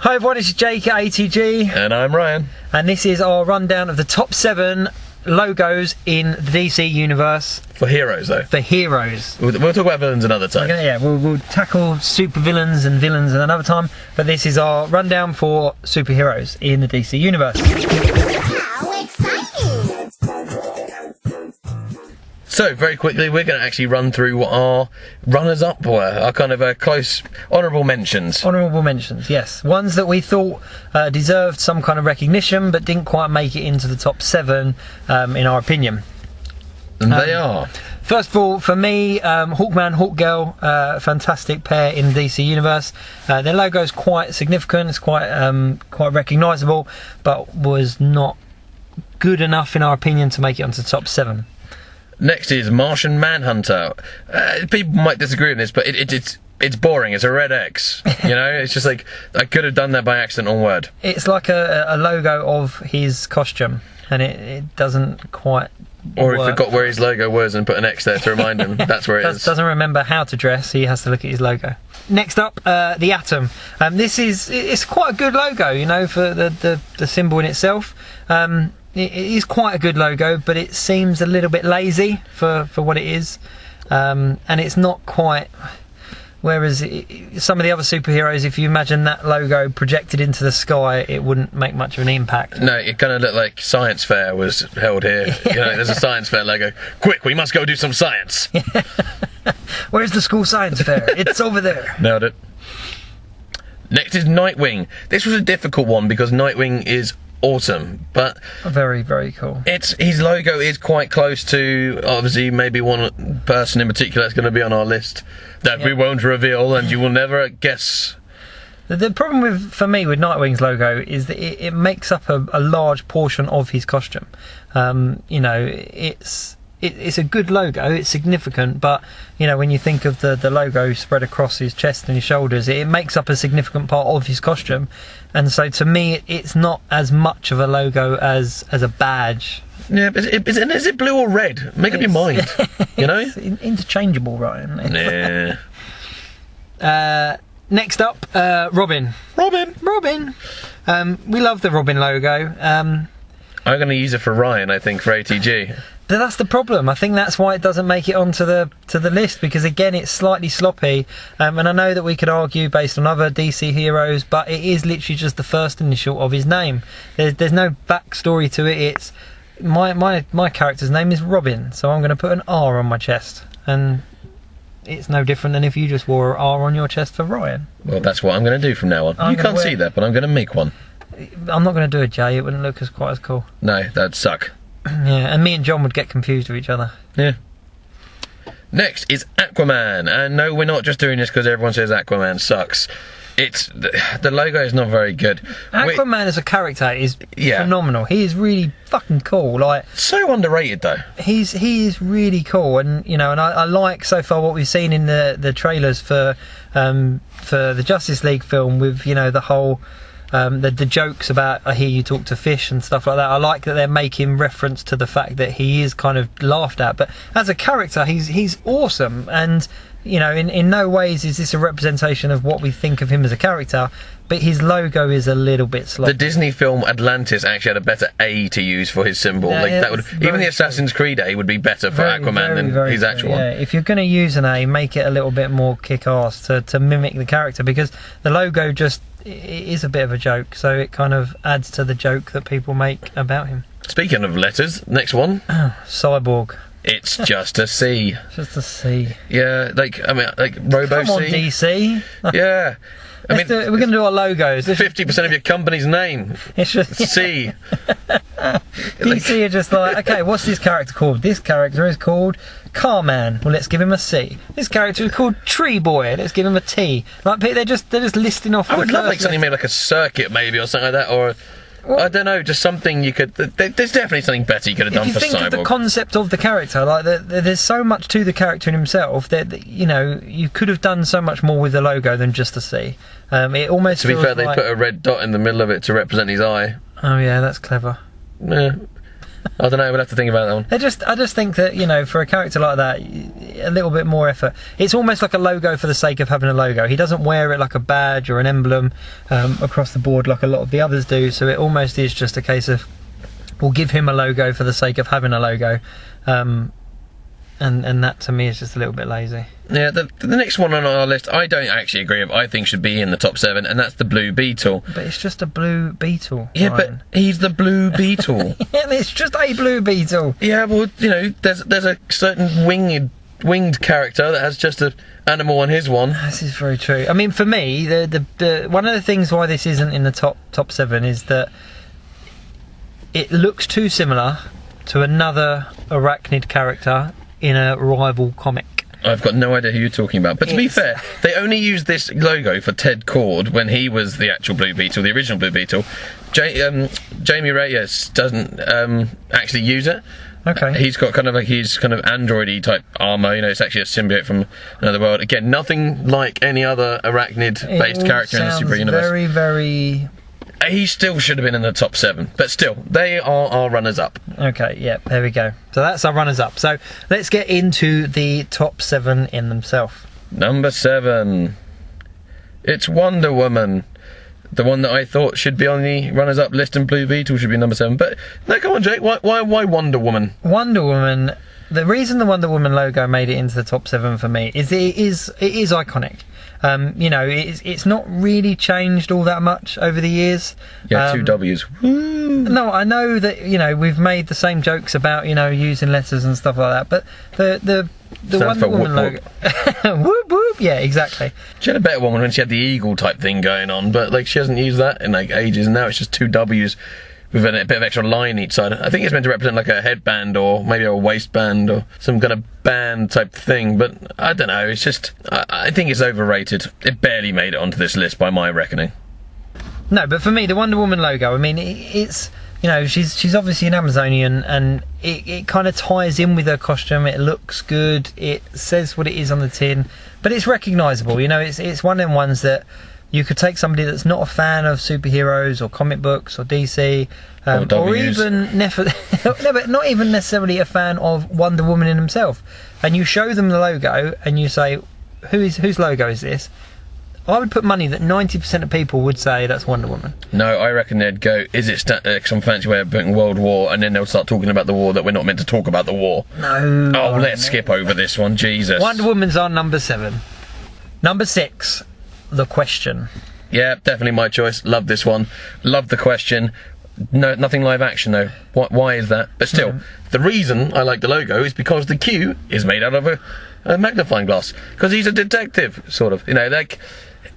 Hi everyone, it's Jake at ATG. And I'm Ryan. And this is our rundown of the top 7 logos in the DC universe. For heroes, though. For heroes. We'll talk about villains another time. We'll tackle super villains and villains another time. But this is our rundown for superheroes in the DC universe. How exciting! So, very quickly, we're going to actually run through what our runners-up were, our kind of close honourable mentions. Honourable mentions, yes. Ones that we thought deserved some kind of recognition, but didn't quite make it into the top 7, in our opinion. And they are. First of all, for me, Hawkman, Hawkgirl, fantastic pair in the DC universe. Their logo is quite significant, it's quite recognisable, but was not good enough, in our opinion, to make it onto the top 7. Next is Martian Manhunter. People might disagree with this, but it's boring. It's a red X. You know, it's just like, I could have done that by accident on Word. It's like a logo of his costume, and it doesn't quite Or he work. forgot where his logo was and put an X there to remind him that's where it is. Doesn't remember how to dress, he has to look at his logo. Next up, the Atom. It's quite a good logo, you know, for the symbol in itself. It is quite a good logo, but it seems a little bit lazy for what it is, and it's not quite. Whereas some of the other superheroes, if you imagine that logo projected into the sky, it wouldn't make much of an impact. No, it kind of looked like Science Fair was held here. You know, there's a Science Fair logo. Quick, we must go do some science. Where's the school science fair? It's over there. Nailed it. Next is Nightwing. This was a difficult one because Nightwing is awesome, but Very, very cool. his logo is quite close to, obviously, maybe one person in particular that's going to be on our list that we won't reveal, and you will never guess. The problem for me with Nightwing's logo is that it makes up a large portion of his costume. You know, it's a good logo, it's significant, but you know, when you think of the logo spread across his chest and his shoulders, it makes up a significant part of his costume, and so to me it's not as much of a logo as a badge. Yeah, but is it blue or red? Make up your mind. You know? It's interchangeable, right? Nah. Next up, Robin. Robin. We love the Robin logo. I'm going to use it for Ryan, I think, for ATG. But that's the problem. I think that's why it doesn't make it onto the list, because again it's slightly sloppy, and I know that we could argue based on other DC heroes, but it is literally just the first initial of his name. There's no backstory to it. It's my character's name is Robin, so I'm going to put an R on my chest, and it's no different than if you just wore an R on your chest for Ryan. Well, that's what I'm going to do from now on. You can't see that, but I'm going to make one. I'm not going to do a J. It wouldn't look quite as cool. No, that'd suck. Yeah, and me and John would get confused with each other. Yeah. Next is Aquaman, and no, we're not just doing this because everyone says Aquaman sucks. It's the logo is not very good. Aquaman as a character is phenomenal. He is really fucking cool. Like, so underrated though. He is really cool, and you know, and I like so far what we've seen in the trailers for the Justice League film, with, you know, the whole the jokes about I hear you talk to fish and stuff like that. I like that they're making reference to the fact that he is kind of laughed at, but as a character he's awesome, and you know, in no ways is this a representation of what we think of him as a character, but his logo is a little bit sloppy. The Disney film Atlantis actually had a better A to use for his symbol. That would, even the Assassin's Creed A would be better for Aquaman than his actual one. Yeah, if you're going to use an A, make it a little bit more kick-ass to mimic the character, because the logo just is a bit of a joke, so it kind of adds to the joke that people make about him. Speaking of letters, next one. Cyborg. It's just a C. Just a C. Yeah, like Robo C. Come on, DC. Yeah. We're going to do our logos. 50% of your company's name. It's just C. DC are just like, okay, what's this character called? This character is called Carman. Well, let's give him a C. This character is called Tree Boy. Let's give him a T. Like, they're just listing off. I would love something made like a circuit, maybe, or something like that, or. Well, I don't know, just something you could. There's definitely something better you could have done for Cyborg. If you think of the concept of the character, like there's so much to the character in himself that you know, you could have done so much more with the logo than just a C. It almost. To be fair, they put a red dot in the middle of it to represent his eye. Oh yeah, that's clever. Yeah. I don't know. We'll have to think about that one. I just think that, you know, for a character like that, a little bit more effort. It's almost like a logo for the sake of having a logo. He doesn't wear it like a badge or an emblem across the board like a lot of the others do. So it almost is just a case of, we'll give him a logo for the sake of having a logo. And that to me is just a little bit lazy. Yeah, the next one on our list, I don't actually agree with. I think should be in the top 7, and that's the Blue Beetle. But it's just a blue beetle. Yeah, Ryan. but he's the Blue Beetle. Yeah, it's just a blue beetle. Yeah, well, you know, there's a certain winged character that has just an animal on his one. This is very true. I mean, for me, the one of the things why this isn't in the top 7 is that it looks too similar to another arachnid character in a rival comic. I've got no idea who you're talking about. But to be fair, they only used this logo for Ted Cord when he was the actual Blue Beetle, the original Blue Beetle. Jamie Reyes doesn't actually use it. Okay. He's got kind of android-y type armour, you know, it's actually a symbiote from another world. Again, nothing like any other arachnid-based character in the super universe. Very, very... He still should have been in the top 7, but still, they are our runners-up. Okay, yeah, there we go. So that's our runners-up. So let's get into the top 7 in themselves. Number 7. It's Wonder Woman. The one that I thought should be on the runners-up list, and Blue Beetle should be number 7. But no, come on, Jake. Why Wonder Woman? Wonder Woman. The reason the Wonder Woman logo made it into the top 7 for me is it is iconic. You know, it's not really changed all that much over the years. Yeah, 2 W's. Woo. No, I know that, you know, we've made the same jokes about, you know, using letters and stuff like that, but the Wonder Woman logo... Whoop whoop, yeah, exactly. She had a better one when she had the eagle type thing going on, but like she hasn't used that in like ages, and now it's just 2 W's with a bit of extra line each side. I think it's meant to represent like a headband or maybe a waistband or some kind of band type thing, but I don't know, it's just... I think it's overrated. It barely made it onto this list by my reckoning. No, but for me, the Wonder Woman logo, I mean, it's... You know, she's obviously an Amazonian, and it kind of ties in with her costume. It looks good. It says what it is on the tin, but it's recognisable. You know, it's one of them ones that you could take somebody that's not a fan of superheroes or comic books or DC, or even no, but not even necessarily a fan of Wonder Woman in himself, and you show them the logo and you say, whose logo is this? I would put money that 90% of people would say that's Wonder Woman. No, I reckon they'd go, is it some fancy way of putting World War, and then they'll start talking about the war that we're not meant to talk about the war. No. Oh, let's skip over this one, Jesus. Wonder Woman's on number 7. Number 6, The Question. Yeah, definitely my choice. Love this one. Love The Question. No, nothing live action though. Why is that? But still, the reason I like the logo is because the Q is made out of a magnifying glass. Because he's a detective, sort of. You know, like...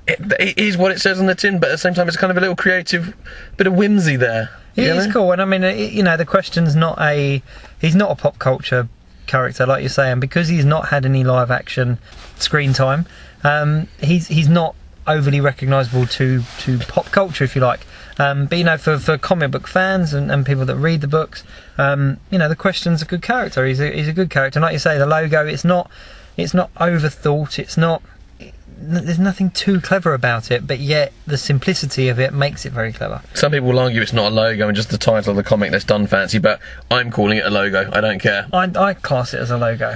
It is what it says on the tin, but at the same time it's kind of a little creative bit of whimsy there. It is cool, and I mean, you know, the Question's he's not a pop culture character, like you're saying, because he's not had any live action screen time. He's not overly recognisable to pop culture, if you like. But you know, for comic book fans and people that read the books, you know, the Question's a good character. He's a good character. And like you say, the logo, it's not overthought. It's not. There's nothing too clever about it, but yet the simplicity of it makes it very clever. Some people will argue it's not a logo and just the title of the comic that's done fancy, but I'm calling it a logo. I don't care. I class it as a logo.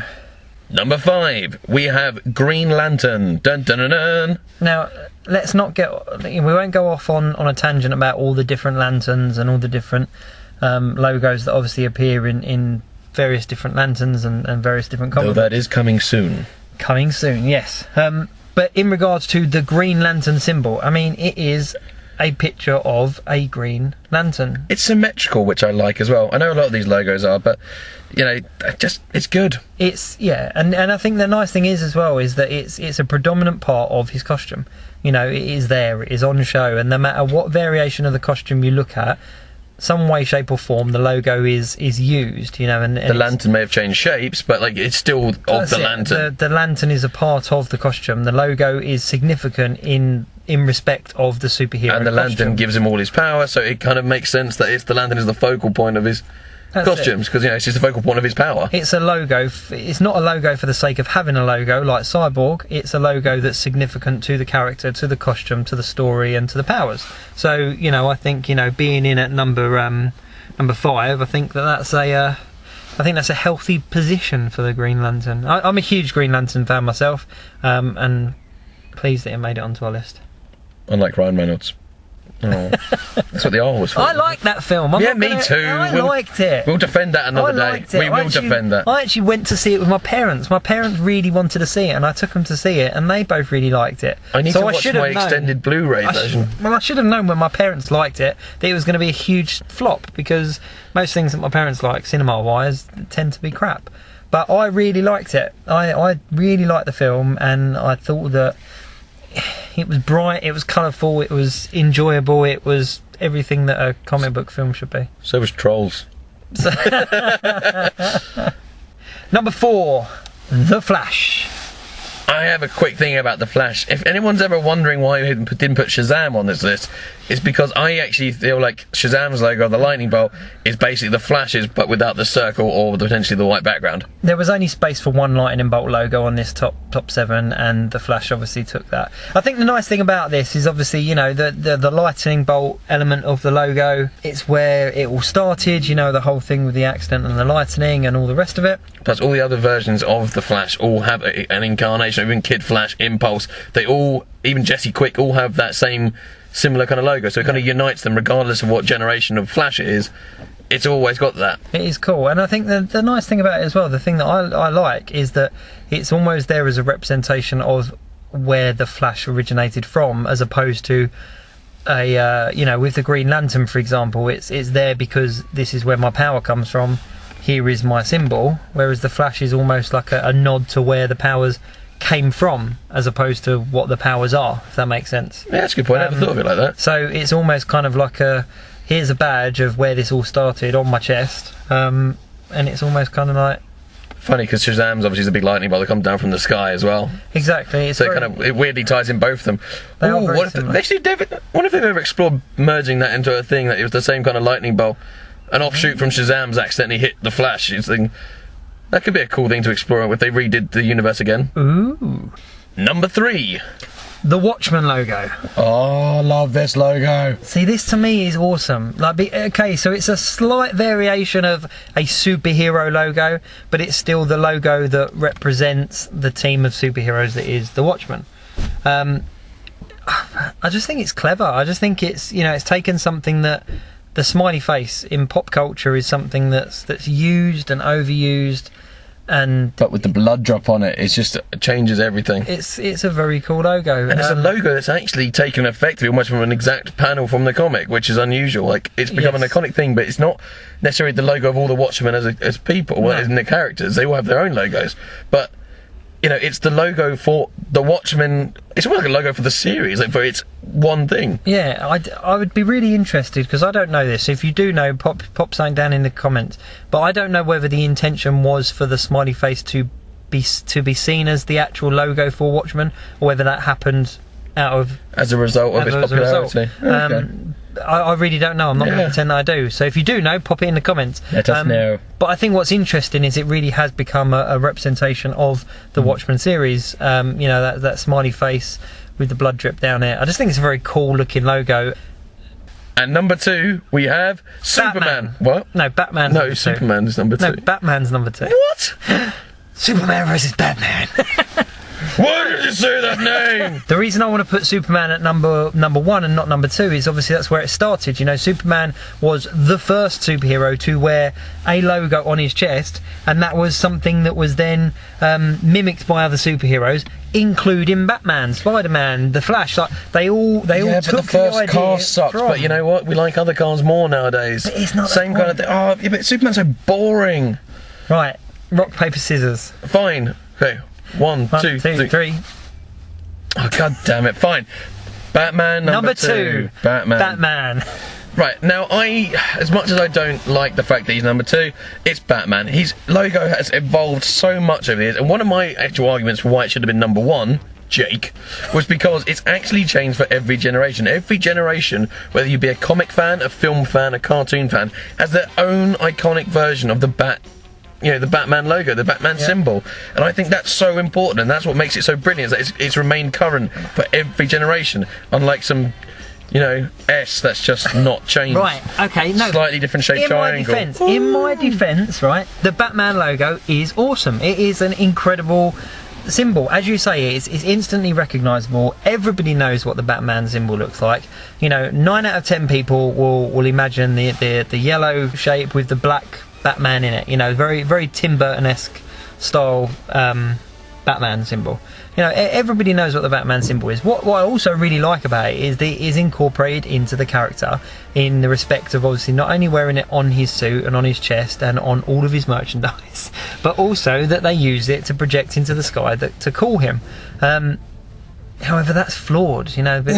Number 5, we have Green Lantern. Dun dun dun dun. Now, let's not we won't go off on a tangent about all the different lanterns and all the different logos that obviously appear in various different lanterns and various different comics. Though that is coming soon. Coming soon, yes. But in regards to the Green Lantern symbol, I mean, it is a picture of a Green Lantern. It's symmetrical, which I like as well. I know a lot of these logos are, but, you know, it's good. Yeah, and I think the nice thing is as well is that it's a predominant part of his costume. You know, it is there, it is on show, and no matter what variation of the costume you look at, some way, shape or form, the logo is used, you know, and the lantern may have changed shapes, but like it's still of the lantern. The lantern is a part of the costume. The logo is significant in respect of the superhero. And the lantern gives him all his power, so it kind of makes sense that the lantern is the focal point of his costumes, because you know it's just the focal point of his power. It's a logo. It's not a logo for the sake of having a logo like Cyborg. It's a logo that's significant to the character, to the costume, to the story, and to the powers. So you know, I think, you know, being in at number number 5. I think that's a healthy position for the Green Lantern. I'm a huge Green Lantern fan myself, and pleased that it made it onto our list. Unlike Ryan Reynolds. Oh, that's what the R was for. I like that film. Me too. I liked it. We'll defend that another day. We will defend that. I actually went to see it with my parents. My parents really wanted to see it, and I took them to see it, and they both really liked it. I need to watch my extended Blu-ray version. I should have known when my parents liked it that it was going to be a huge flop, because most things that my parents like, cinema-wise, tend to be crap. But I really liked it. I really liked the film, and I thought that it was bright, it was colourful, it was enjoyable, it was everything that a comic book film should be. So was Trolls. Number 4, The Flash. I have a quick thing about The Flash. If anyone's ever wondering why we didn't put Shazam on this list, it's because I actually feel like Shazam's logo, the lightning bolt, is basically the Flash's, but without the circle or potentially the white background. There was only space for one lightning bolt logo on this top 7, and the Flash obviously took that. I think the nice thing about this is obviously, you know, the lightning bolt element of the logo. It's where it all started, you know, the whole thing with the accident and the lightning and all the rest of it. Plus all the other versions of the Flash all have an incarnation. Even Kid Flash, Impulse, they all, even Jesse Quick, all have that same similar kind of logo, so it kind of unites them regardless of what generation of Flash it is. It's always got that. It is cool, and I think the nice thing about it as well, the thing that I like, is that it's almost there as a representation of where the Flash originated from, as opposed to a you know, with the Green Lantern, for example, it's there because this is where my power comes from, here is my symbol, whereas the Flash is almost like a nod to where the powers came from, as opposed to what the powers are, if that makes sense. Yeah, that's a good point. I never thought of it like that. So it's almost kind of like here's a badge of where this all started on my chest, and it's almost kind of like... Funny, because Shazam's obviously is a big lightning bolt that comes down from the sky as well. Exactly. So it weirdly ties in both of them. Actually, David, wonder if they've ever explored merging that into a thing that it was the same kind of lightning bolt, an offshoot from Shazam's accidentally hit the Flash. That could be a cool thing to explore if they redid the universe again. Ooh. Number 3. The Watchmen logo. Oh, I love this logo. See, this to me is awesome. Okay, so it's a slight variation of a superhero logo, but it's still the logo that represents the team of superheroes that is the Watchmen. I just think it's clever. I just think it's, you know, it's taken something that... The smiley face in pop culture is something that's used and overused, but with the blood drop on it, it changes everything. It's a very cool logo, and it's a logo that's actually taken effectively almost from an exact panel from the comic, which is unusual. Like, it's become an iconic thing, but it's not necessarily the logo of all the Watchmen as people, well, as in the characters. They all have their own logos, but you know, it's the logo for the Watchmen. It's almost like a logo for the series, like for its one thing. Yeah, I would be really interested, because I don't know this. If you do know, pop something down in the comments. But I don't know whether the intention was for the smiley face to be seen as the actual logo for Watchmen, or whether that happened as a result of its popularity. Okay. I really don't know. I'm not going to pretend that I do. So if you do know, pop it in the comments. Let us know. But I think what's interesting is it really has become a representation of the Watchmen series. You know, that smiley face with the blood drip down it. I just think it's a very cool looking logo. And number 2, we have Superman. What? No, Batman. No, Superman is number 2. No, Batman's number 2. What? Superman versus Batman. Why did you say that name? The reason I want to put Superman at number 1 and not number 2 is obviously that's where it started. You know, Superman was the first superhero to wear a logo on his chest, and that was something that was then mimicked by other superheroes, including Batman, Spider-Man, the Flash. Like, they all took the first idea car sucked. But you know what? We like other cars more nowadays. But it's not same kind of thing. Oh, yeah, but Superman's so boring. Right, rock paper scissors. Fine. Okay. 1, 2, 3. Oh, god damn it. Fine. Batman number 2. Batman. Right, now as much as I don't like the fact that he's number 2, it's Batman. His logo has evolved so much over the years, and one of my actual arguments for why it should have been number 1, Jake, was because it's actually changed for every generation. Every generation, whether you be a comic fan, a film fan, a cartoon fan, has their own iconic version of the Batman logo, the Batman symbol, and I think that's so important, and that's what makes it so brilliant. Is that it's remained current for every generation. Unlike some S that's just not changed. Right, okay, no. Slightly different shape triangle. In my defence, right, the Batman logo is awesome. It is an incredible symbol. As you say, it's instantly recognisable. Everybody knows what the Batman symbol looks like. 9 out of 10 people will imagine the yellow shape with the black Batman in it. Very, very Tim Burton-esque style Batman symbol. Everybody knows what the Batman symbol is. What I also really like about it is that it is incorporated into the character in the respect of obviously not only wearing it on his suit and on his chest and on all of his merchandise, but also that they use it to project into the sky to call him. However, that's flawed, but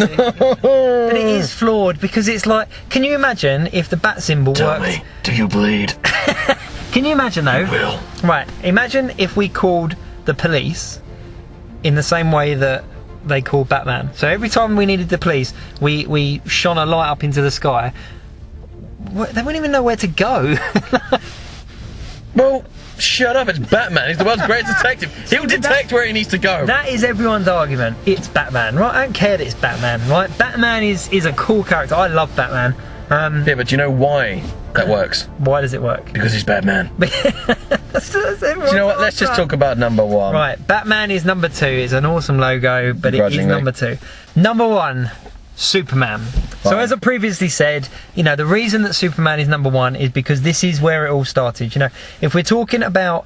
it is flawed because it's like, can you imagine if the bat symbol Tell worked? me, do you bleed? Can you imagine though? You will. Right, imagine if we called the police in the same way that they call Batman. So every time we needed the police, we shone a light up into the sky. They wouldn't even know where to go. Well, shut up, it's Batman. He's the world's greatest detective. He'll detect where he needs to go. That is everyone's argument. It's Batman, right? I don't care that it's Batman, right? Batman is a cool character. I love Batman. Yeah, but do you know why that works? Why does it work? Because he's Batman. That's Do you know what? Let's just talk about number one. Right, Batman is number 2. It's an awesome logo, but it is Begrudgingly. number 2. Number 1, Superman. So Fine. as I previously said, the reason that Superman is number 1 is because this is where it all started. If we're talking about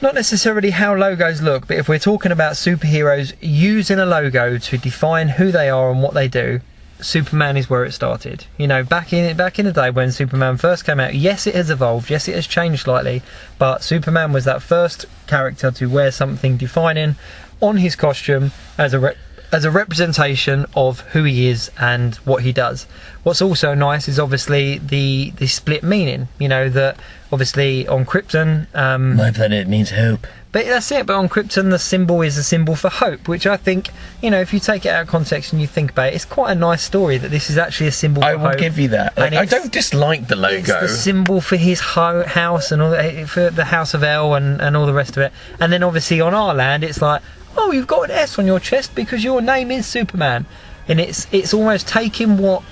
not necessarily how logos look, but if we're talking about superheroes using a logo to define who they are and what they do, Superman is where it started. Back in the day when Superman first came out, yes, it has evolved, yes, it has changed slightly, but Superman was that first character to wear something defining on his costume as a representation of who he is and what he does. What's also nice is obviously the split meaning. That obviously on Krypton, My planet means hope. but that's it. But on Krypton, the symbol is a symbol for hope, which I think, if you take it out of context and you think about it, it's quite a nice story that this is actually a symbol for I hope. will give you that. And I don't dislike the It's logo. the symbol for his house and all for the House of El and all the rest of it. And then obviously on our land, it's like, oh, you've got an S on your chest because your name is Superman. And it's almost taking what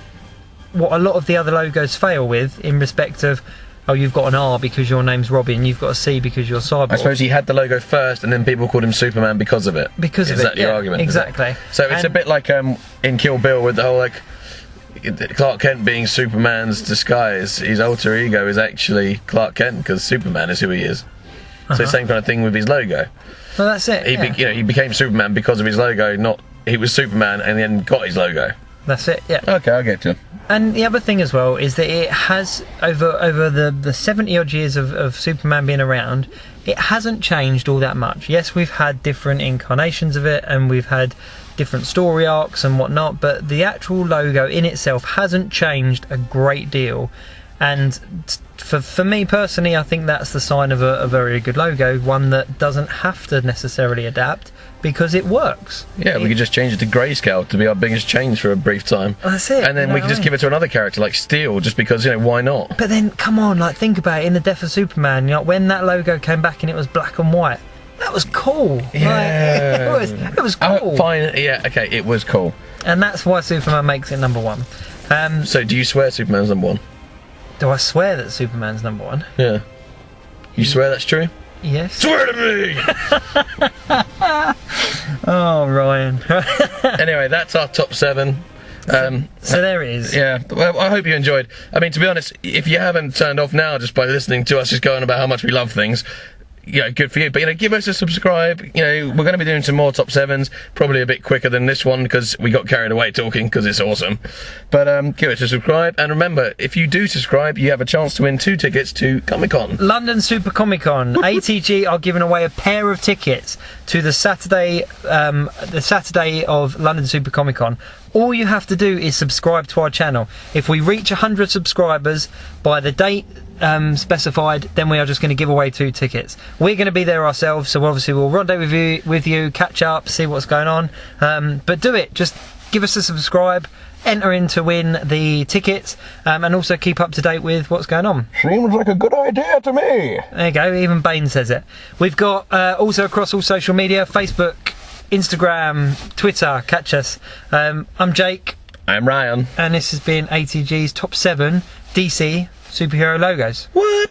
a lot of the other logos fail with in respect of, oh, you've got an R because your name's Robin, you've got a C because you're Cyborg. I suppose he had the logo first, and then people called him Superman because of it. Because of is it, that your yeah, argument? is it? exactly. So it's a And- bit like in Kill Bill with the whole Clark Kent being Superman's disguise. His alter ego is actually Clark Kent because Superman is who he is. So same kind of thing with his logo. Well, that's it. He became Superman because of his logo. Not he was Superman and then got his logo. That's it. Yeah. Okay, I'll get to it. And the other thing as well is that it has, over the 70 odd years of Superman being around, it hasn't changed all that much. Yes, we've had different incarnations of it and we've had different story arcs and whatnot, but the actual logo in itself hasn't changed a great deal. And for me personally, I think that's the sign of a very good logo, one that doesn't have to necessarily adapt because it works. Yeah, we could just change it to grayscale to be our biggest change for a brief time. That's it. And then we could just give it to another character like Steel, just because, why not? But then, come on, think about it. In the Death of Superman, when that logo came back and it was black and white, that was cool. Yeah. It was cool. Fine, yeah, okay, it was cool. And that's why Superman makes it number 1. So do you swear Superman's number 1? Do I swear that Superman's number 1? Yeah. You swear that's true? Yes. Swear to me! Oh, Ryan. Anyway, that's our top 7. So there it is. Yeah, well, I hope you enjoyed. I mean, to be honest, if you haven't turned off now just by listening to us just going about how much we love things, good for you. But, give us a subscribe. We're going to be doing some more top 7s, probably a bit quicker than this one because we got carried away talking because it's awesome. But give us a subscribe. And remember, if you do subscribe, you have a chance to win 2 tickets to Comic-Con. London Super Comic Con. ATG are giving away a pair of tickets to the Saturday of London Super Comic Con. All you have to do is subscribe to our channel. If we reach 100 subscribers by the date specified, then we are just going to give away 2 tickets. We're going to be there ourselves, so obviously we'll rendezvous with you, catch up, see what's going on. But do it. Just give us a subscribe, enter in to win the tickets, and also keep up to date with what's going on. Seems like a good idea to me. There you go, even Bane says it. We've got also across all social media, Facebook, Instagram, Twitter, catch us. I'm Jake. I'm Ryan. And this has been ATG's top 7 DC superhero logos. What?